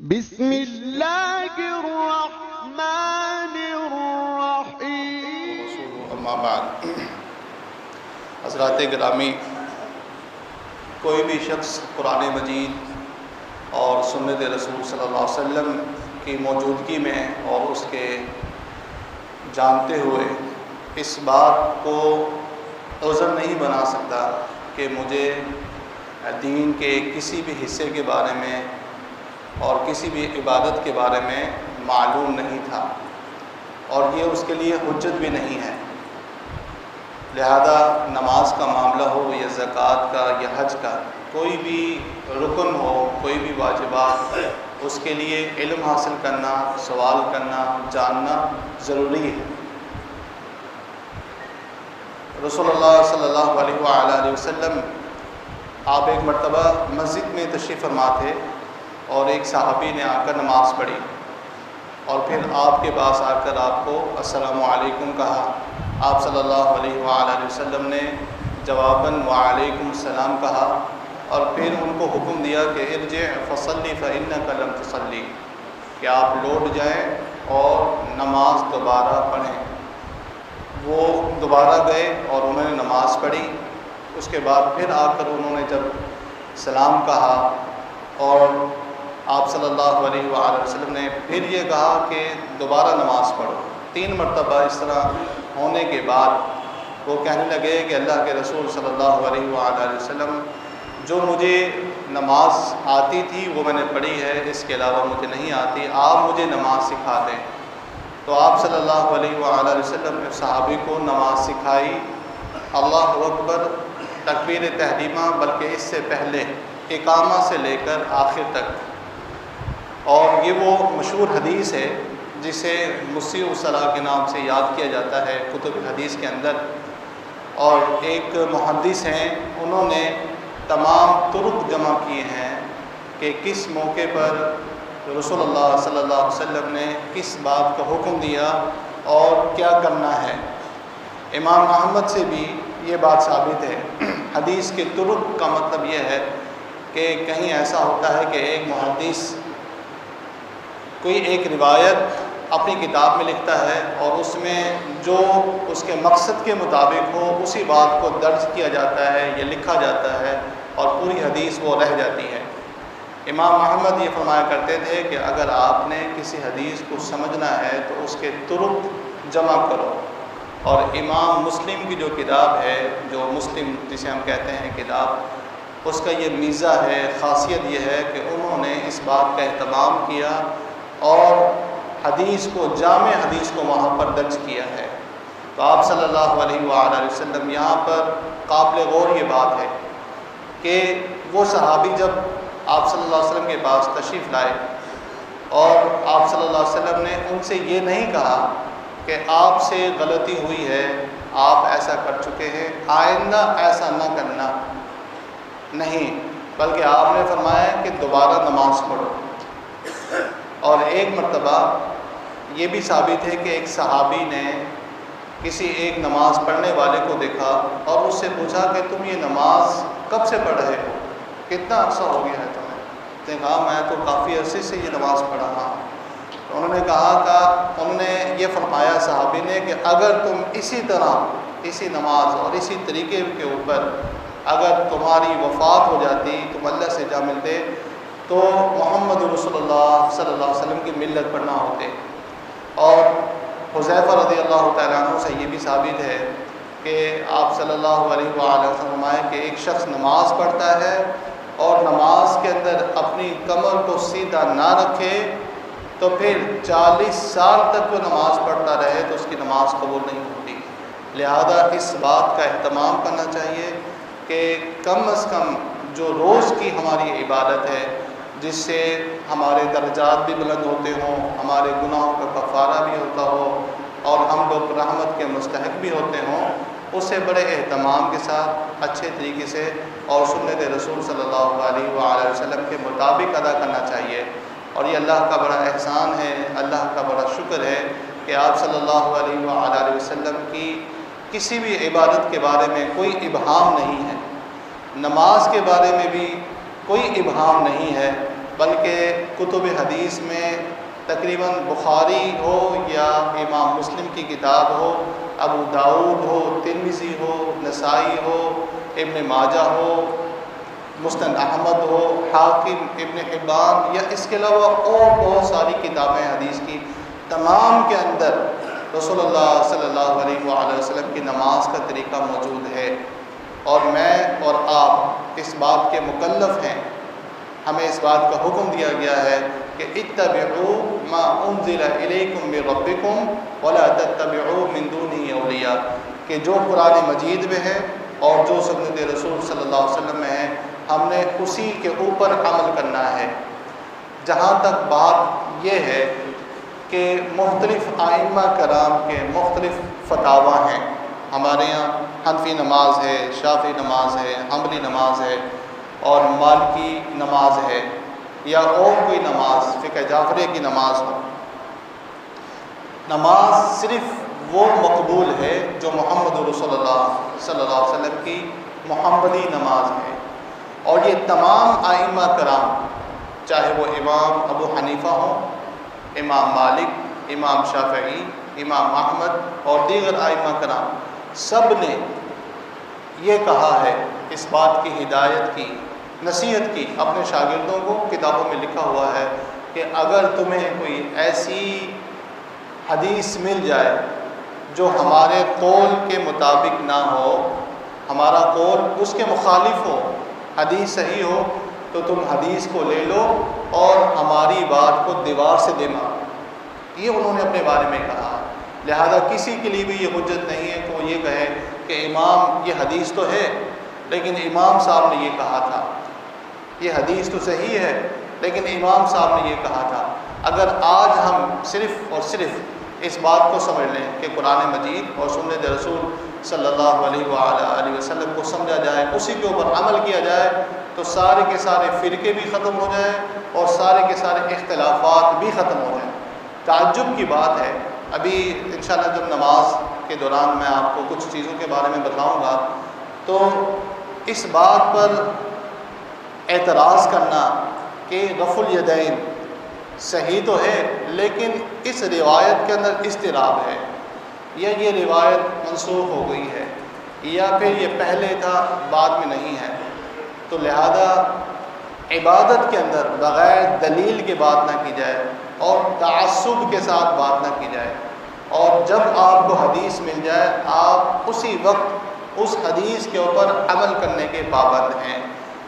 بسم اللہ الرحمن الرحیم۔ اما بعد، حضرات گرامی، کوئی بھی شخص قرآن مجید اور سنت رسول صلی اللہ علیہ وسلم کی موجودگی میں اور اس کے جانتے ہوئے اس بات کو عذر نہیں بنا سکتا کہ مجھے دین کے کسی بھی حصے کے بارے میں اور کسی بھی عبادت کے بارے میں معلوم نہیں تھا، اور یہ اس کے لیے حجت بھی نہیں ہے۔ لہذا نماز کا معاملہ ہو یا زکوٰۃ کا یا حج کا، کوئی بھی رکن ہو، کوئی بھی واجبات، اس کے لیے علم حاصل کرنا، سوال کرنا، جاننا ضروری ہے۔ رسول اللہ صلی اللہ علیہ وآلہ وسلم آپ ایک مرتبہ مسجد میں تشریف فرما تھے، اور ایک صحابی نے آ کر نماز پڑھی، اور پھر آپ کے پاس آ کر آپ کو السلام علیکم کہا۔ آپ صلی اللہ علیہ وآلہ وسلم نے جواباً وعلیکم السلام کہا، اور پھر ان کو حکم دیا کہ ارجع فصلی فإنک لم تصلی، کہ آپ لوٹ جائیں اور نماز دوبارہ پڑھیں۔ وہ دوبارہ گئے اور انہوں نے نماز پڑھی۔ اس کے بعد پھر آ کر انہوں نے جب سلام کہا، اور آپ صلی اللہ علیہ وآلہ وسلم نے پھر یہ کہا کہ دوبارہ نماز پڑھو۔ 3 مرتبہ اس طرح ہونے کے بعد وہ کہنے لگے کہ اللہ کے رسول صلی اللہ علیہ وآلہ وسلم، جو مجھے نماز آتی تھی وہ میں نے پڑھی ہے، اس کے علاوہ مجھے نہیں آتی، آپ مجھے نماز سکھا دیں۔ تو آپ صلی اللہ علیہ وآلہ وسلم نے صحابی کو نماز سکھائی۔ اللہ اکبر، تکبیر تحریمہ، بلکہ اس سے پہلے اقامہ سے لے کر آخر تک۔ اور یہ وہ مشہور حدیث ہے جسے مسیح الصلاۃ کے نام سے یاد کیا جاتا ہے کتب حدیث کے اندر۔ اور ایک محدث ہیں، انہوں نے تمام طرق جمع کیے ہیں کہ کس موقع پر رسول اللہ صلی اللہ علیہ وسلم نے کس بات کا حکم دیا اور کیا کرنا ہے۔ امام احمد سے بھی یہ بات ثابت ہے۔ حدیث کے طرق کا مطلب یہ ہے کہ کہیں ایسا ہوتا ہے کہ ایک محدث کوئی ایک روایت اپنی کتاب میں لکھتا ہے، اور اس میں جو اس کے مقصد کے مطابق ہو اسی بات کو درج کیا جاتا ہے یا لکھا جاتا ہے، اور پوری حدیث وہ رہ جاتی ہے۔ امام احمد یہ فرمایا کرتے تھے کہ اگر آپ نے کسی حدیث کو سمجھنا ہے تو اس کے طرق جمع کرو۔ اور امام مسلم کی جو کتاب ہے، جو مسلم جسے ہم کہتے ہیں کتاب، اس کا یہ میزہ ہے، خاصیت یہ ہے کہ انہوں نے اس بات کا اہتمام کیا اور حدیث کو، جامع حدیث کو وہاں پر درج کیا ہے۔ تو آپ صلی اللہ علیہ وآلہ وسلم، یہاں پر قابل غور یہ بات ہے کہ وہ صحابی جب آپ صلی اللہ علیہ وسلم کے پاس تشریف لائے، اور آپ صلی اللہ علیہ وسلم نے ان سے یہ نہیں کہا کہ آپ سے غلطی ہوئی ہے، آپ ایسا کر چکے ہیں، آئندہ ایسا نہ کرنا، نہیں، بلکہ آپ نے فرمایا کہ دوبارہ نماز پڑھو۔ اور ایک مرتبہ یہ بھی ثابت ہے کہ ایک صحابی نے کسی ایک نماز پڑھنے والے کو دیکھا اور اس سے پوچھا کہ تم یہ نماز کب سے پڑھ رہے ہو، کتنا عرصہ ہو گیا ہے تمہیں؟ اس نے کہا میں تو کافی عرصے سے یہ نماز پڑھ رہا ہوں۔ تو انہوں نے کہا کہ انہوں نے یہ فرمایا صحابی نے کہ اگر تم اسی طرح، اسی نماز اور اسی طریقے کے اوپر اگر تمہاری وفات ہو جاتی، تم اللہ سے جا ملتے، تو محمد رسول اللہ صلی اللہ علیہ وسلم کی ملت پر نہ ہوتے۔ اور حذیفہ رضی اللہ تعالیٰ عنہ سے یہ بھی ثابت ہے کہ آپ صلی اللہ علیہ وآلہ وسلم فرمائے کہ ایک شخص نماز پڑھتا ہے اور نماز کے اندر اپنی کمر کو سیدھا نہ رکھے تو پھر 40 سال تک وہ نماز پڑھتا رہے تو اس کی نماز قبول نہیں ہوتی۔ لہذا اس بات کا اہتمام کرنا چاہیے کہ کم از کم جو روز کی ہماری عبادت ہے، جس سے ہمارے درجات بھی بلند ہوتے ہوں، ہمارے گناہوں کا کفارہ بھی ہوتا ہو، اور ہم لوگ رحمت کے مستحق بھی ہوتے ہوں، اسے بڑے اہتمام کے ساتھ، اچھے طریقے سے اور سنت رسول صلی اللہ علیہ وآلہ وسلم کے مطابق ادا کرنا چاہیے۔ اور یہ اللہ کا بڑا احسان ہے، اللہ کا بڑا شکر ہے کہ آپ صلی اللہ علیہ وآلہ وسلم کی کسی بھی عبادت کے بارے میں کوئی ابہام نہیں ہے، نماز کے بارے میں بھی کوئی ابہام نہیں ہے، بلکہ کتب حدیث میں تقریباً بخاری ہو یا امام مسلم کی کتاب ہو، ابو داؤد ہو، ترمذی ہو، نسائی ہو، ابن ماجہ ہو، مسند احمد ہو، حاکم، ابن حبان، یا اس کے علاوہ اور بہت ساری کتابیں حدیث کی، تمام کے اندر رسول اللہ صلی اللہ علیہ وآلہ وسلم کی نماز کا طریقہ موجود ہے۔ اور میں اور آپ اس بات کے مکلف ہیں، ہمیں اس بات کا حکم دیا گیا ہے کہ اتبعوا ما انزل الیکم من ربکم ولا تتبعوا من دونہ اولیاء، کہ جو قرآن مجید میں ہے اور جو سنت رسول صلی اللہ علیہ وسلم میں ہے، ہم نے اسی کے اوپر عمل کرنا ہے۔ جہاں تک بات یہ ہے کہ مختلف ائمہ کرام کے مختلف فتاویٰ ہیں، ہمارے یہاں حنفی نماز ہے، شافعی نماز ہے، حنبلی نماز ہے اور مالکی نماز ہے، یا اور کوئی نماز، فقہ جعفری کی نماز ہو۔ نماز صرف وہ مقبول ہے جو محمد رسول اللہ صلی اللہ علیہ وسلم کی محمدی نماز ہے، اور یہ تمام ائمہ کرام، چاہے وہ امام ابو حنیفہ ہوں، امام مالک، امام شافعی، امام احمد اور دیگر ائمہ کرام، سب نے یہ کہا ہے، اس بات کی ہدایت کی، نصیحت کی اپنے شاگردوں کو، کتابوں میں لکھا ہوا ہے کہ اگر تمہیں کوئی ایسی حدیث مل جائے جو ہمارے قول کے مطابق نہ ہو، ہمارا قول اس کے مخالف ہو، حدیث صحیح ہو، تو تم حدیث کو لے لو اور ہماری بات کو دیوار سے دے مارو۔ یہ انہوں نے اپنے بارے میں کہا ہے۔ لہذا کسی کے لیے بھی یہ حجت نہیں ہے کہ وہ یہ کہے کہ امام، یہ حدیث تو ہے لیکن امام صاحب نے یہ کہا تھا، یہ حدیث تو صحیح ہے لیکن امام صاحب نے یہ کہا تھا۔ اگر آج ہم صرف اور صرف اس بات کو سمجھ لیں کہ قرآن مجید اور سنت رسول صلی اللہ علیہ وآلہ وسلم کو سمجھا جائے، اسی کے اوپر عمل کیا جائے، تو سارے کے سارے فرقے بھی ختم ہو جائیں اور سارے کے سارے اختلافات بھی ختم ہو جائیں۔ تعجب کی بات ہے، ابھی انشاءاللہ جب نماز کے دوران میں آپ کو کچھ چیزوں کے بارے میں بتاؤں گا، تو اس بات پر اعتراض کرنا کہ رفع الیدین صحیح تو ہے لیکن اس روایت کے اندر اضطراب ہے، یا یہ روایت منسوخ ہو گئی ہے، یا پھر یہ پہلے تھا بعد میں نہیں ہے، تو لہذا عبادت کے اندر بغیر دلیل کے بات نہ کی جائے اور تعصب کے ساتھ بات نہ کی جائے، اور جب آپ کو حدیث مل جائے آپ اسی وقت اس حدیث کے اوپر عمل کرنے کے پابند ہیں۔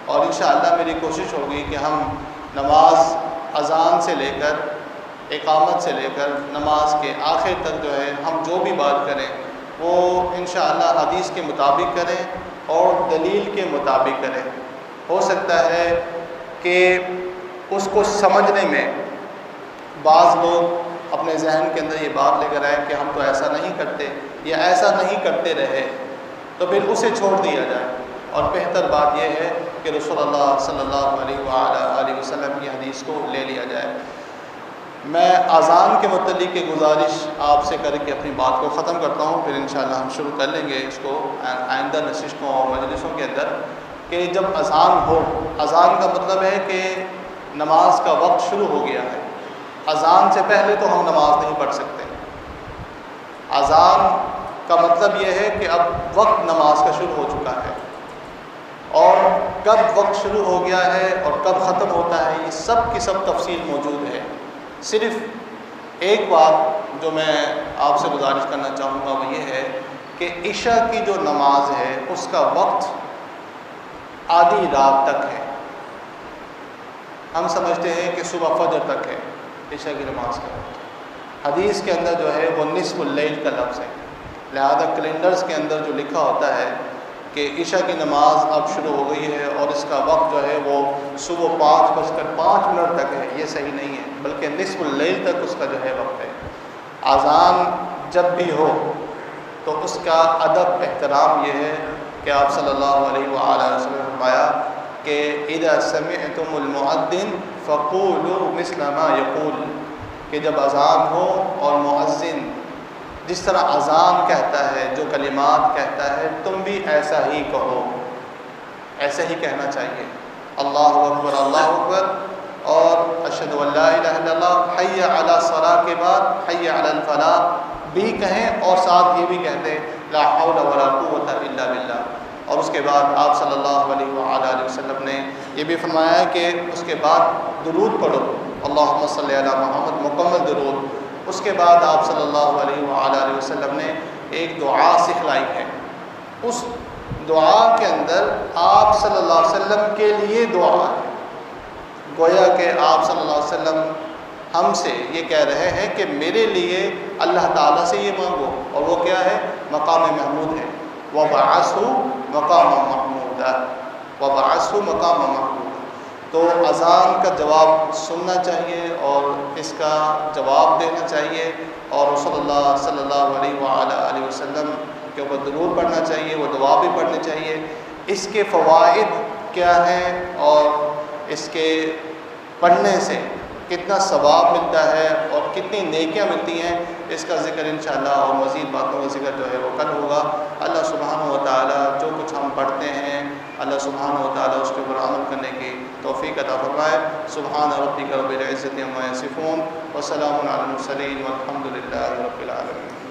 اور انشاءاللہ میری کوشش ہوگی کہ ہم نماز اذان سے لے کر، اقامت سے لے کر نماز کے آخر تک جو ہے ہم جو بھی بات کریں وہ انشاءاللہ حدیث کے مطابق کریں اور دلیل کے مطابق کریں۔ ہو سکتا ہے کہ اس کو سمجھنے میں بعض لوگ اپنے ذہن کے اندر یہ بات لے کر آئیں کہ ہم تو ایسا نہیں کرتے یا ایسا نہیں کرتے رہے، تو پھر اسے چھوڑ دیا جائے، اور بہتر بات یہ ہے کہ رسول اللہ صلی اللہ علیہ وآلہ وسلم کی حدیث کو لے لیا جائے۔ میں اذان کے متعلق کی گزارش آپ سے کر کے اپنی بات کو ختم کرتا ہوں، پھر انشاءاللہ ہم شروع کر لیں گے اس کو آئندہ نشستوں اور مجلسوں کے اندر، کہ جب اذان ہو، اذان کا مطلب ہے کہ نماز کا وقت شروع ہو گیا ہے۔ اذان سے پہلے تو ہم نماز نہیں پڑھ سکتے۔ اذان کا مطلب یہ ہے کہ اب وقت نماز کا شروع ہو چکا ہے، اور کب وقت شروع ہو گیا ہے اور کب ختم ہوتا ہے یہ سب کی سب تفصیل موجود ہے۔ صرف ایک بات جو میں آپ سے گزارش کرنا چاہوں گا وہ یہ ہے کہ عشاء کی جو نماز ہے اس کا وقت آدھی رات تک ہے۔ ہم سمجھتے ہیں کہ صبح فجر تک ہے عشاء کی نماز کا وقت، حدیث کے اندر جو ہے وہ نصف اللیل کا لفظ ہے، لہذا کیلنڈرز کے اندر جو لکھا ہوتا ہے کہ عشاء کی نماز اب شروع ہو گئی ہے اور اس کا وقت جو ہے وہ صبح 5:05 تک ہے، یہ صحیح نہیں ہے، بلکہ نصف اللیل تک اس کا جو ہے وقت ہے۔ اذان جب بھی ہو تو اس کا ادب احترام یہ ہے کہ آپ صلی اللہ علیہ وآلہ وسلم نے فرمایا کہ اذا سمعتم المؤذن فقولوا مثل ما یقول، کہ جب اذان ہو اور مؤذن جس طرح اذان کہتا ہے، جو کلمات کہتا ہے، تم بھی ایسا ہی کہو، ایسا ہی کہنا چاہیے، اللہ اکبر اللہ اکبر، اور اشہد ان لا الہ الا اللہ حی علی الصلاۃ کے بعد حی علی الفلاح بھی کہیں اور ساتھ یہ بھی کہتے ہیں لا حول ولا قوۃ الا باللہ. اور اس کے بعد آپ صلی اللہ علیہ وآلہ وسلم نے یہ بھی فرمایا ہے کہ اس کے بعد درود پڑھو اللہم صلی علی محمد مکمل درود. اس کے بعد آپ صلی اللہ علیہ وآلہ وسلم نے ایک دعا سکھلائی ہے. اس دعا کے اندر آپ صلی اللہ علیہ وسلم کے لیے دعا ہے. گویا کہ آپ صلی اللہ علیہ وسلم ہم سے یہ کہہ رہے ہیں کہ میرے لیے اللہ تعالیٰ سے یہ مانگو، اور وہ کیا ہے؟ مقام محمود ہے. وَبَعَثْهُ مَقَامًا مَحْمُودًا وَبَعَثْهُ مَقَامًا مَحْمُودًا. تو اذان کا جواب سننا چاہیے اور اس کا جواب دینا چاہیے، اور صلی اللہ علیہ وآلہ وسلم کے اوپر درود پڑھنا چاہیے، وہ دعا بھی پڑھنی چاہیے. اس کے فوائد کیا ہیں اور اس کے پڑھنے سے کتنا ثواب ملتا ہے اور کتنی نیکیاں ملتی ہیں، اس کا ذکر انشاءاللہ اور مزید باتوں کا ذکر جو ہے وہ کل ہوگا. اللہ سبحانہ و تعالیٰ جو کچھ ہم پڑھتے ہیں اللہ سبحانہ و تعالیٰ اس کے اوپر عمل کرنے کی توفیق عطا فرمائے. سبحان ربک رب العزت عما یصفون وسلام علی المرسلین والحمد للہ رب العالمین.